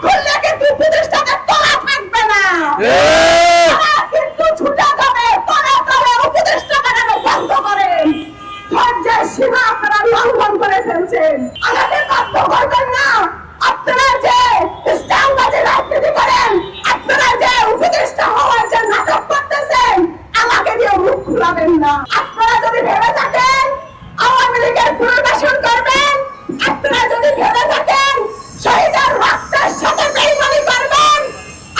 খুললে কিন্তু উপদেষ্টাদের তলা থাকবে না, কিন্তু ছুটে যাবে তলে তলে উপদেষ্টা বানানো বন্ধ করেন। ধৈর্যের সীমা আপনারা লঙ্ঘন করে ফেলছেন। আমাকে বাধ্য করবেন না। আপনারা যে ইসলামবাদী রাজনীতি করেন, আপনারা যে উপদেষ্টা হওয়ার যে নাটক করতেছেন, আমাকে দিয়ে মুখ খুলাবেন না। আপনারা যদি ভেবে থাকেন আওয়ামী লীগের পুনর্বাসন করবেন, আপনারা যদি ভেবে থাকেন শহীদের রক্তের সাথে বেইমানি করবেন,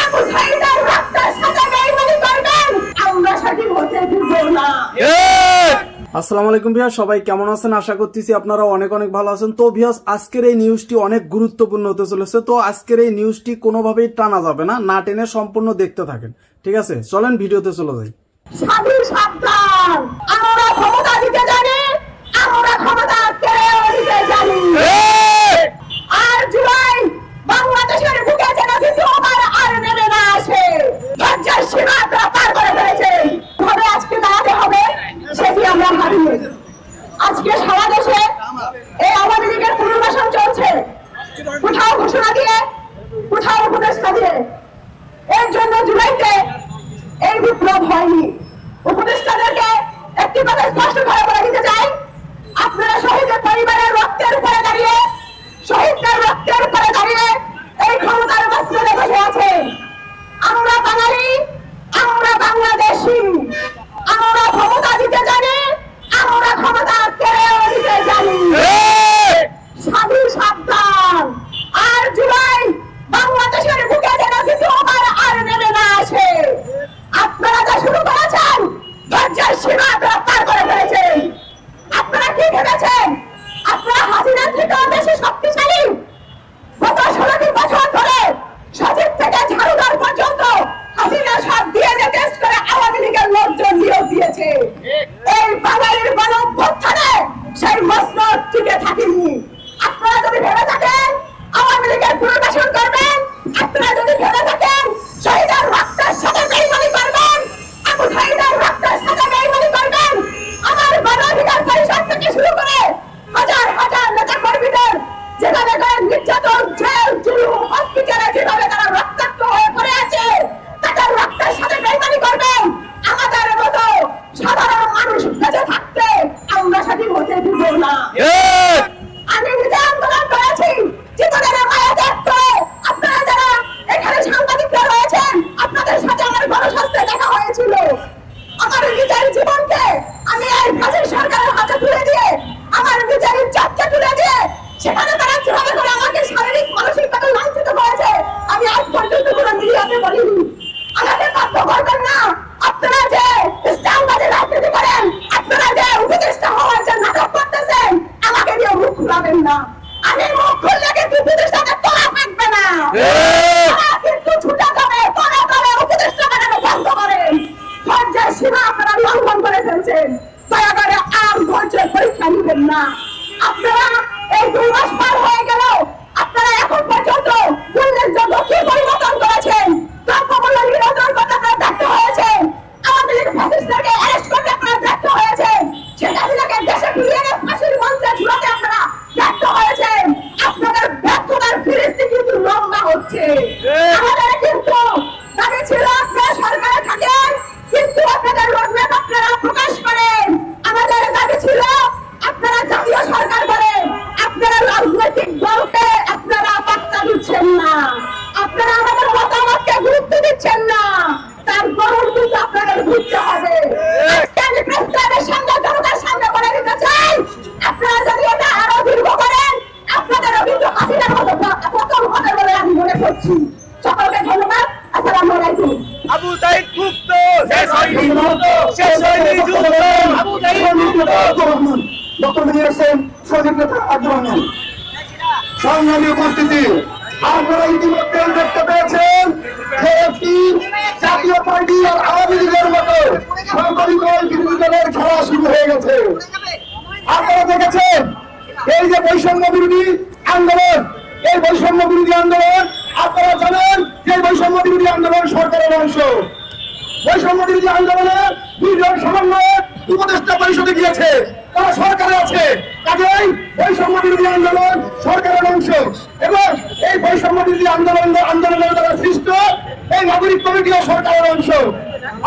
আবু সাঈদের রক্তের সাথে বেইমানি করবেন, আমরা সেটি হতে দিব না। আসসালামু আলাইকুম ভিউয়ার্স, সবাই কেমন আছেন? আশা করতেছি আপনারা অনেক অনেক ভালো আছেন। তো ভিউয়ার্স, আজকের এই নিউজটি অনেক গুরুত্বপূর্ণ হতে চলেছে। তো আজকের এই নিউজটি কোনোভাবেই টানা যাবে না, না টেনে সম্পূর্ণ দেখতে থাকেন। ঠিক আছে, চলেন ভিডিওতে চলে যাই। স্বাধীন সাবধান, আমরা ক্ষমতা দিতে জানি, আমরা ক্ষমতা কেড়ে নিতে জানি। আর জুলাই বাংলাদেশের বুকে যেন দ্বিতীয়বার আর নেমে না আসে। ধৈর্যের সীমা আপনারা পার করে ফেলেছেন। তবে আজকে দাঁড়াতে হবে সেটি আমরা ভাবি। আজকে সারা দেশে এই আওয়ামী লীগের পুনর্বাসন চলছে, কোথাও ঘোষণা দিয়ে, কোথাও উপদেষ্টা দিয়ে। এর জন্য জুলাইতে এই বিপ্লব হয়নি। উপদেষ্টাদেরকে একটি কথা স্পষ্ট করে বলে দিতে চাই, আপনারা শহীদের পরিবারের রক্তের উপরে দাঁড়িয়ে, শহীদদের রক্তের উপরে দাঁড়িয়ে এই ক্ষমতার মসনদে বসে আছেন। আমরা বাঙালি, আমরা বাংলাদেশী, আমরা ক্ষমতা দিতে জানি, আমরা ক্ষমতা কেড়েও দিতে জানি। স্বাধীন সাবধান, আর জুলাই বাংলাদেশের বুকে যেন দ্বিতীয়বার আর নেমে না আসে। আপনারা যা শুরু করেছেন, ধৈর্যের সীমা আপনারা পার করে ফেলেছেন। আপনারা কি ভেবেছেন আপনারা হাসিনার থেকেও বেশি শক্তিশালী? গত 16টি বছর ধরে সচিব থেকে ঝাড়ুদার পর্যন্ত হাসিনা সব দিয়ে টেস্ট করে আওয়ামী লীগের লোকজন নিয়োগ দিয়েছে। এই বাঙালির গণঅভ্যুত্থানে সেই মসনদ টিকে থাকেনি। আপনারা যদি ভেবে থাকেন আওয়ামী লীগের পুনর্বাসন করবেন, আপনারা যদি ভেবে থাকেন শহীদের রক্তের সাথে বেইমানি করবেন, আবু সাঈদের রক্তের সাথে বেইমানি করবেন, আমার মানবাধিকার পরিষদ থেকে শুরু করে হাজার হাজার নেতা কর্মীদের যেভাবে নির্যাতন, জেল, জুলুম, হসপিটালে যেভাবে তারা রক্তাক্ত হয়ে পড়ে আছে, তাদের রক্তের সাথে বেইমানি করবেন, আমাদের মতো সাধারণ মানুষ বেঁচে থাকতে আমরা সেটি হতে দিব না। আমি নিজে আন্দোলন করেছি, জীবনের মায়া ত্যাগ করে। আপনারা যারা এখানে সাংবাদিকরা রয়েছেন, আপনাদের সাথে আমার গণস্বাস্থ্যে দেখা হয়েছিল। আমার নিজের জীবনকে আমি এই ফাঁসির সরকারের হাতে তুলে দিয়ে, আমার নিজের ইজ্জতকে তুলে দিয়ে, সেখানে তারা যেভাবে করে আমাকে শারীরিক মানসিকভাবে লাঞ্ছিত করেছে, আমি আজ পর্যন্ত কোনো মিডিয়াতে বলিনি। আমাকে বাধ্য করবেন না। আপনারা যে ইসলামবাদী রাজনীতি করেন, আপনারা যে উপদেষ্টা হওয়ার যে নাটক করতেছেন, আমাকে দিয়ে মুখ খুলাবেন না। আমি মুখ খুললে কিন্তু উপদেষ্টাদের তলা থাকবে না, কিন্তু ছুটে যাবে তলে তলে উপদেষ্টা বানানো বন্ধ করেন। ধৈর্যের সীমা আপনারা লঙ্ঘন করে ফেলছেন। দয়া করে আর ধৈর্যের পরীক্ষা নেবেন না। আপনারা এই 2 মাস পার হয়ে গেল, আপনারা এখন পর্যন্ত উল্লেখযোগ্য কি পরিবর্তন করেছেন? দ্রব্যমূল্য নিয়ন্ত্রণ করতে আপনারা ব্যর্থ হয়েছেন, আওয়ামী লীগ ফ্যাসিস্টদেরকে অ্যারেস্ট করতে আপনারা ব্যর্থ হয়েছেন, শেখ হাসিনাকে দেশে ফিরিয়ে এনে ফাঁসির মঞ্চে ঝুলাতে আপনারা ব্যর্থ হয়েছেন। আপনাদের ব্যর্থতার ফিরিস্তি কিন্তু লম্বা হচ্ছে। আমাদের কিন্তু দাবি ছিল আপনারা সরকারে থাকেন, কিন্তু আপনাদের রোডম্যাপ আপনারা প্রকাশ করেন। আমাদের দাবি ছিল আপনারা জাতীয় সরকার করেন। আপনারা রাজনৈতিক দলকে আপনারা পাত্তা দিচ্ছেন না, আপনারা আমাদের মতামতকে গুরুত্ব দিচ্ছেন না। তারপরও কিন্তু আপনাদের বুঝতে হবে। আমি প্রেস ক্লাবের সামনে জনতার সামনে বলে দিতে চাই, আপনারা যদি এটা আরো দীর্ঘ করেন, আপনাদের কিন্তু হাসিনার মতো পতন হবে বলে আমি মনে করছি। সকলকে ধন্যবাদ। আসসালামু আলাইকুম। আবু সাঈদ মুক্ত, শেষ হয়নি যুদ্ধ, শেষ হয়নি যুদ্ধ। আবু সাঈদ মুক্ত। ডক্টর মিহির হোসেন, শহীদ নেতা আব্দুর রহমান। সংগ্রামী উপস্থিতি, আপনারা ইতিমধ্যে দেখতে পেয়েছেন যে একটি জাতীয় পার্টি আর আওয়ামী লীগের মতো সাংবাদিক বিরোধী দলের খেলা শুরু হয়ে গেছে। আপনারা দেখেছেন এই যে বৈষম্য বিরোধী আন্দোলন, এই বৈষম্য বিরোধী আন্দোলন আপনারা জানেন যে বৈষম্য বিরোধী আন্দোলন সরকারের অংশ। বৈষম্য বিরোধী আন্দোলনের 2 জন সমন্বয়ক উপদেষ্টা পরিষদে গিয়েছে, তারা সরকারে আছে। কাজেই বৈষম্য বিরোধী আন্দোলন সরকারের অংশ এবং এই বৈষম্য সংগঠিত আন্দোলনের দ্বারা সৃষ্ট এই নাগরিক কমিটিও সরকারের অংশ।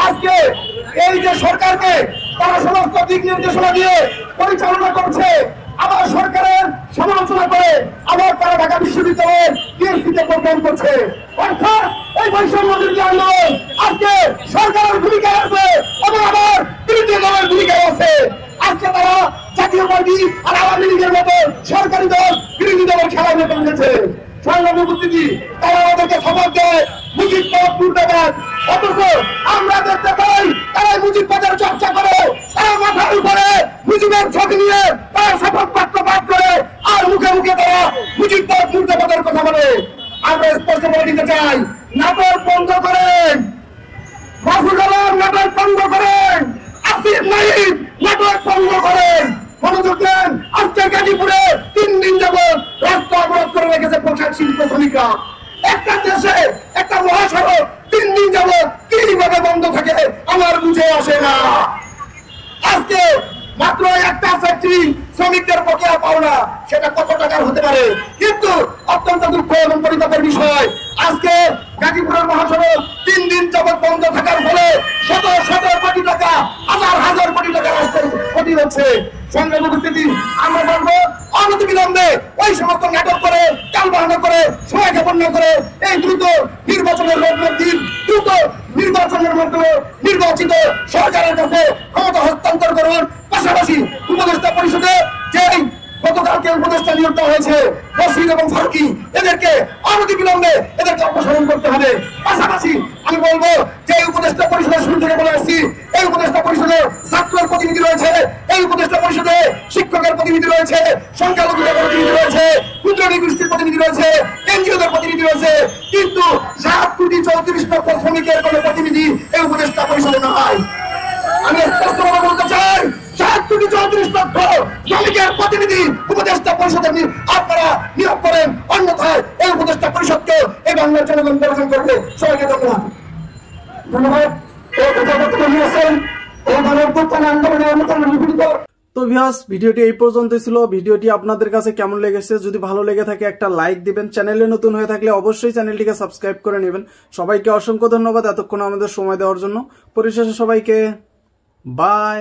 আজকে এই যে সরকারকে তারা সমস্ত দিক নির্দেশনা দিয়ে পরিচালনা করছে, আবার সরকারের সমালোচনা করে আবার তারা ঢাকা বিশ্ববিদ্যালয়ের টিএসসিতে প্রোগ্রাম করছে। অর্থাৎ এই বৈষম্য বিরোধী আন্দোলন আজকে সরকারের ভূমিকা আছে এবং আবার বিরোধী দলের ভূমিকা আছে। আজকে তারা জাতীয় পার্টি আর আওয়ামী লীগের মতো সরকারি দল বিরোধী দলের খেলায় মেতে উঠেছে। সংগ্রামী উপস্থিতি, তারা আমাদেরকে খবর দেয় মুজিববাদ মুর্দাবাদ, অথচ আমরা দেখতে পাই তারা মুজিববাদের চর্চা করে, তারা মাথার উপরে মুজিবের ছবি নিয়ে তারা শপথ বাক্য পাঠ করে আর মুখে মুখে তারা মুজিববাদ মুর্দাবাদের কথা বলে। আমরা স্পষ্ট বলে দিতে চাই, নাটক বন্ধ করেন, মাহফুজ আলম নাটক বন্ধ করেন, আসিফ নাহিদ নাটক বন্ধ করেন। মনোযোগ দেন, আজকে গাজীপুরে 3 দিন যাবত রাস্তা অবরোধ করে রেখেছে পোশাক শিল্প শ্রমিকরা। একটা দেশে একটা মহাসড়ক 3 দিন যাবত কিভাবে বন্ধ থাকে আমার বুঝে আসে না। আজকে মাত্র একটা ফ্যাক্টরি শ্রমিকদের বকেয়া পাওনা, সেটা কত টাকার হতে পারে, কিন্তু অত্যন্ত দুঃখ এবং পরিতাপের বিষয় আজকে গাজীপুরের মহাসড়ক 3 দিন যাবত বন্ধ থাকার ফলে শত শত কোটি টাকা, হাজার হাজার কোটি টাকা রাস্তার ক্ষতি হচ্ছে। সংগ্রামী উপস্থিতি, আমরা বলবো অনতিবিলম্বে ওই সমস্ত নাটক করে, টালবাহানা করে, সময় ক্ষেপণ না করে এই দ্রুত নির্বাচনের রোডম্যাপ দিন, দ্রুত নির্বাচনের মাধ্যমে নির্বাচিত সরকারের কাছে ক্ষমতা হস্তান্তর করুন। পাশাপাশি উপদেষ্টা পরিষদে যেই গতকালকে উপদেষ্টা নিয়োগ দেওয়া হয়েছে বশির এবং ফারুকি, এদেরকে অনতিবিলম্বে এদেরকে অপসারণ করতে হবে। পাশাপাশি আমি বলবো যে উপদেষ্টা পরিষদের শুরু থেকে বলে আসছি, এই উপদেষ্টা পরিষদে ছাত্রের প্রতিনিধি রয়েছে, এই উপদেষ্টা পরিষদে শিক্ষকের প্রতিনিধি রয়েছে, সংখ্যালঘুদের প্রতিনিধি রয়েছে, ক্ষুদ্র গোষ্ঠীর প্রতিনিধি রয়েছে, এনজিওদের প্রতিনিধি রয়েছে, কিন্তু 7 কোটি 34 লক্ষ শ্রমিকের কোন প্রতিনিধি এই উপদেষ্টা পরিষদে নয়। আমি স্পষ্টভাবে বলতে চাই, 7 কোটি 34 লক্ষ শ্রমিকের প্রতিনিধি উপদেষ্টা পরিষদে আপনারা নিয়োগ করেন, অন্যথায় এই উপদেষ্টা পরিষদকে এই বাংলার জনগণ নির্বাচন করবে। সবাইকে ধন্যবাদ। তো ভিউয়ার্স, ভিডিওটি এই পর্যন্তই ছিল। ভিডিওটি আপনাদের কাছে কেমন লেগেছে, যদি ভালো লেগে থাকে একটা লাইক দিবেন, চ্যানেলে নতুন হয়ে থাকলে অবশ্যই চ্যানেলটিকে সাবস্ক্রাইব করে নেবেন। সবাইকে অসংখ্য ধন্যবাদ এতক্ষণ আমাদের সময় দেওয়ার জন্য। পরিশেষে সবাইকে বাই।